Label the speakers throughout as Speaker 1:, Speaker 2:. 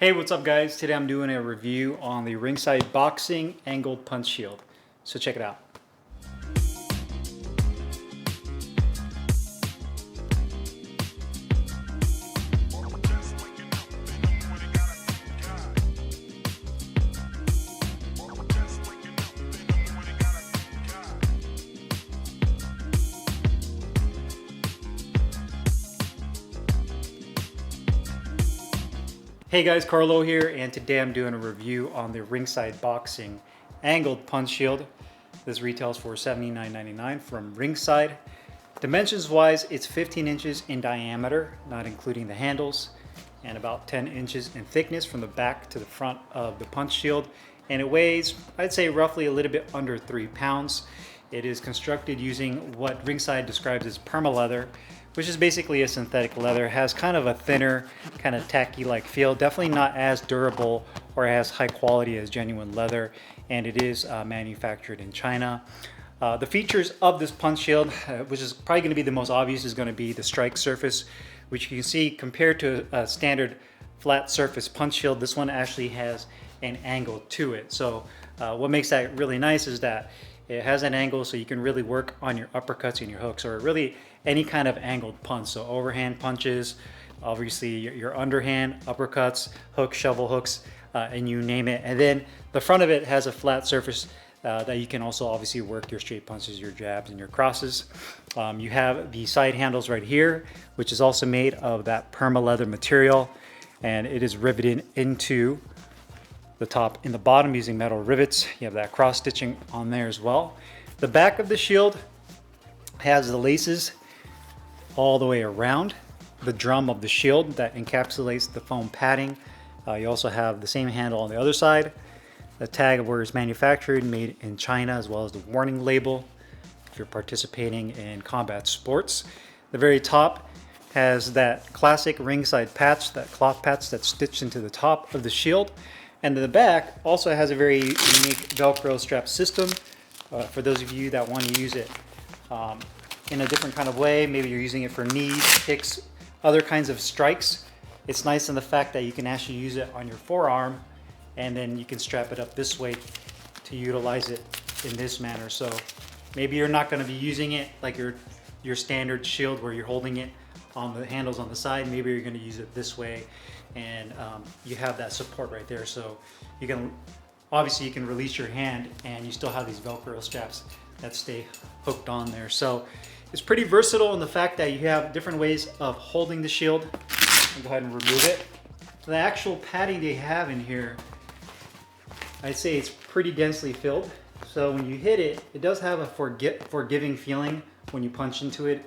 Speaker 1: Hey, what's up guys? Today I'm doing a review on the Ringside Boxing Angled Punch Shield. So check it out. Hey guys, Carlo here, and today I'm doing a review on the Ringside Boxing Angled Punch Shield. This retails for $79.99 from Ringside. Dimensions wise, it's 15 inches in diameter, not including the handles, and about 10 inches in thickness from the back to the front of the punch shield. And it weighs, I'd say, roughly a little bit under 3 pounds. It is constructed using what Ringside describes as perma-leather, which is basically a synthetic leather. It has kind of a thinner, kind of tacky-like feel. Definitely not as durable or as high quality as genuine leather, and it is manufactured in China. The features of this punch shield, which is probably going to be the most obvious, is going to be the strike surface, which you can see compared to a standard flat surface punch shield. This one actually has an angle to it. So what makes that really nice is that it has an angle, so you can really work on your uppercuts and your hooks, or really any kind of angled punch. So overhand punches, obviously your underhand, uppercuts, hooks, shovel hooks, and you name it. And then the front of it has a flat surface that you can also obviously work your straight punches, your jabs, and your crosses. You have the side handles right here, which is also made of that perma leather material, and it is riveted into the top and the bottom using metal rivets. You have that cross stitching on there as well. The back of the shield has the laces all the way around the drum of the shield that encapsulates the foam padding. You also have the same handle on the other side, the tag of where it's manufactured, made in China, as well as the warning label if you're participating in combat sports. The very top has that classic Ringside patch, that cloth patch that's stitched into the top of the shield. And the back also has a very unique Velcro strap system for those of you that want to use it in a different kind of way. Maybe you're using it for knees, kicks, other kinds of strikes. It's nice in the fact that you can actually use it on your forearm, and then you can strap it up this way to utilize it in this manner. So maybe you're not going to be using it like your standard shield where you're holding it on the handles on the side. Maybe you're going to use it this way, and you have that support right there. So you can obviously you can release your hand, and you still have these Velcro straps that stay hooked on there. So it's pretty versatile in the fact that you have different ways of holding the shield. I'll go ahead and remove it. The actual padding they have in here, I'd say it's pretty densely filled. So when you hit it, it does have a forgiving feeling when you punch into it.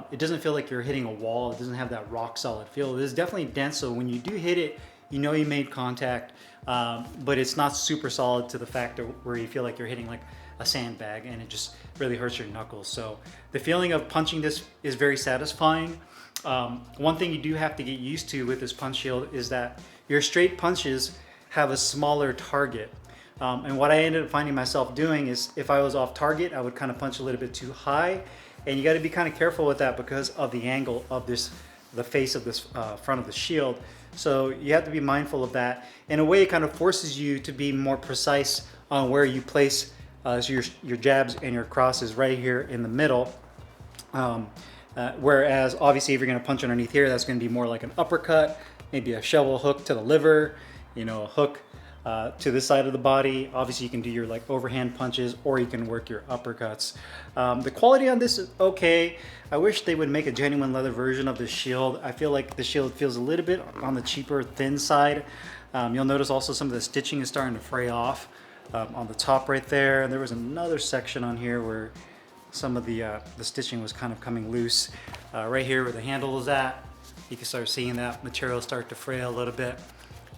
Speaker 1: It doesn't feel like you're hitting a wall. It doesn't have that rock solid feel. It is definitely dense, so when you do hit it, you know you made contact, but it's not super solid to the fact where you feel like you're hitting like a sandbag and it just really hurts your knuckles. So the feeling of punching this is very satisfying. One thing you do have to get used to with this punch shield is that your straight punches have a smaller target. And what I ended up finding myself doing is if I was off target, I would kind of punch a little bit too high. And you got to be kind of careful with that because of the angle of the face of this front of the shield. So you have to be mindful of that. In a way, it kind of forces you to be more precise on where you place your jabs and your crosses right here in the middle. Whereas obviously if you're going to punch underneath here, that's going to be more like an uppercut, maybe a shovel hook to the liver, a hook to this side of the body. Obviously you can do your like overhand punches, or you can work your uppercuts. The quality on this is okay. I wish they would make a genuine leather version of the shield. I feel like the shield feels a little bit on the cheaper, thin side. You'll notice also some of the stitching is starting to fray off on the top right there. And there was another section on here where some of the stitching was kind of coming loose. Right here where the handle is at, you can start seeing that material start to fray a little bit.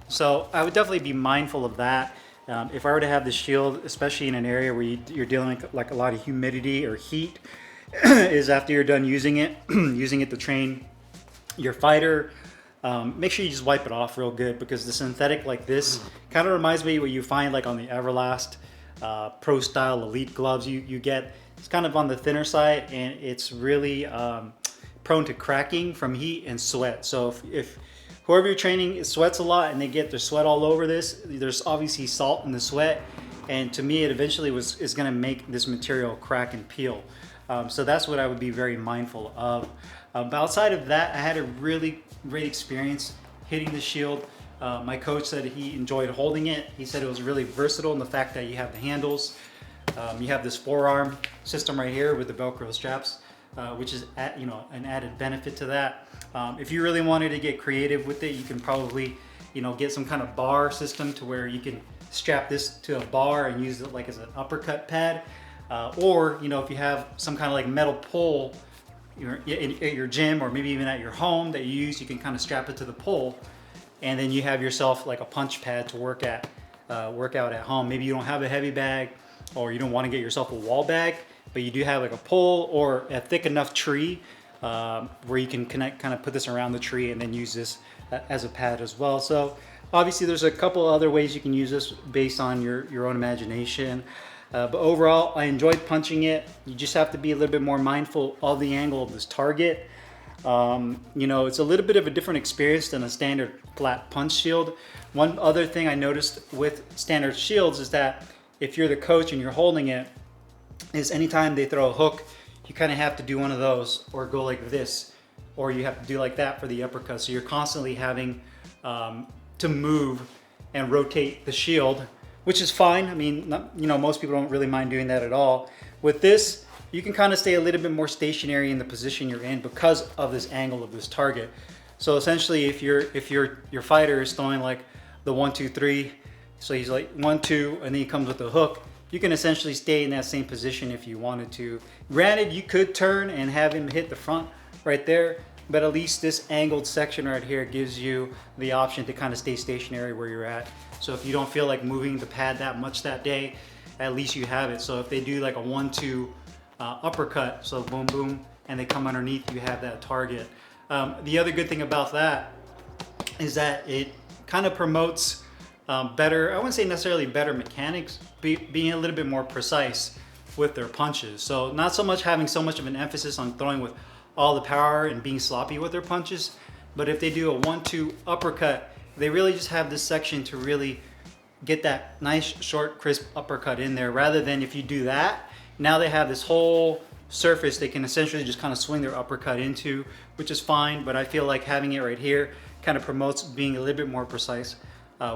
Speaker 1: So I would definitely be mindful of that. If I were to have the shield, especially in an area where you're dealing with like a lot of humidity or heat, is after you're done using it, using it to train your fighter, make sure you just wipe it off real good, because the synthetic like this kind of reminds me what you find like on the Everlast Pro Style Elite gloves you get. It's kind of on the thinner side, and it's really prone to cracking from heat and sweat. So if whoever you're training sweats a lot and they get their sweat all over this. There's obviously salt in the sweat, and to me it eventually is going to make this material crack and peel. So that's what I would be very mindful of. But outside of that, I had a really great experience hitting the shield. My coach said he enjoyed holding it. He said it was really versatile in the fact that you have the handles. You have this forearm system right here with the Velcro straps, which is an added benefit to that. If you really wanted to get creative with it, you can probably get some kind of bar system to where you can strap this to a bar and use it like as an uppercut pad. Or if you have some kind of like metal pole at your gym, or maybe even at your home that you use, you can kind of strap it to the pole, and then you have yourself like a punch pad to work out at home. Maybe you don't have a heavy bag, or you don't want to get yourself a wall bag, but you do have like a pole or a thick enough tree where you can kind of put this around the tree and then use this as a pad as well. So obviously there's a couple other ways you can use this based on your own imagination. But overall, I enjoyed punching it. You just have to be a little bit more mindful of the angle of this target. It's a little bit of a different experience than a standard flat punch shield. One other thing I noticed with standard shields is that if you're the coach and you're holding it, is anytime they throw a hook, you kind of have to do one of those, or go like this, or you have to do like that for the uppercut. So you're constantly having to move and rotate the shield, which is fine. I mean, most people don't really mind doing that at all. With this, you can kind of stay a little bit more stationary in the position you're in because of this angle of this target. So essentially, if your fighter is throwing like the 1, 2, 3, so he's like 1, 2, and then he comes with the hook, you can essentially stay in that same position if you wanted to. Granted, you could turn and have him hit the front right there, but at least this angled section right here gives you the option to kind of stay stationary where you're at. So if you don't feel like moving the pad that much that day, at least you have it. So if they do like a 1, 2 uppercut, so boom, boom, and they come underneath, you have that target. The other good thing about that is that it kind of promotes better, I wouldn't say necessarily better mechanics, being a little bit more precise with their punches. So not so much having so much of an emphasis on throwing with all the power and being sloppy with their punches, but if they do a 1, 2 uppercut, they really just have this section to really get that nice, short, crisp uppercut in there, rather than if you do that, now they have this whole surface they can essentially just kind of swing their uppercut into, which is fine, but I feel like having it right here kind of promotes being a little bit more precise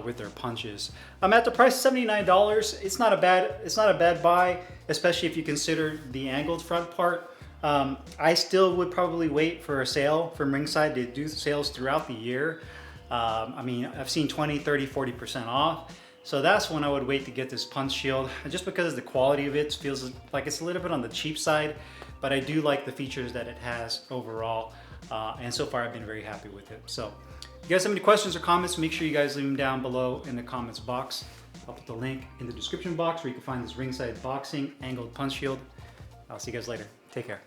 Speaker 1: with their punches. At the price of $79, it's not a bad buy, especially if you consider the angled front part. I still would probably wait for a sale from Ringside. They do sales throughout the year. I mean, I've seen 20, 30, 40% off. So that's when I would wait to get this punch shield, just because the quality of it feels like it's a little bit on the cheap side, but I do like the features that it has overall. And so far I've been very happy with it. So if you guys have any questions or comments, make sure you guys leave them down below in the comments box. I'll put the link in the description box where you can find this Ringside Boxing Angled Punch Shield. I'll see you guys later. Take care.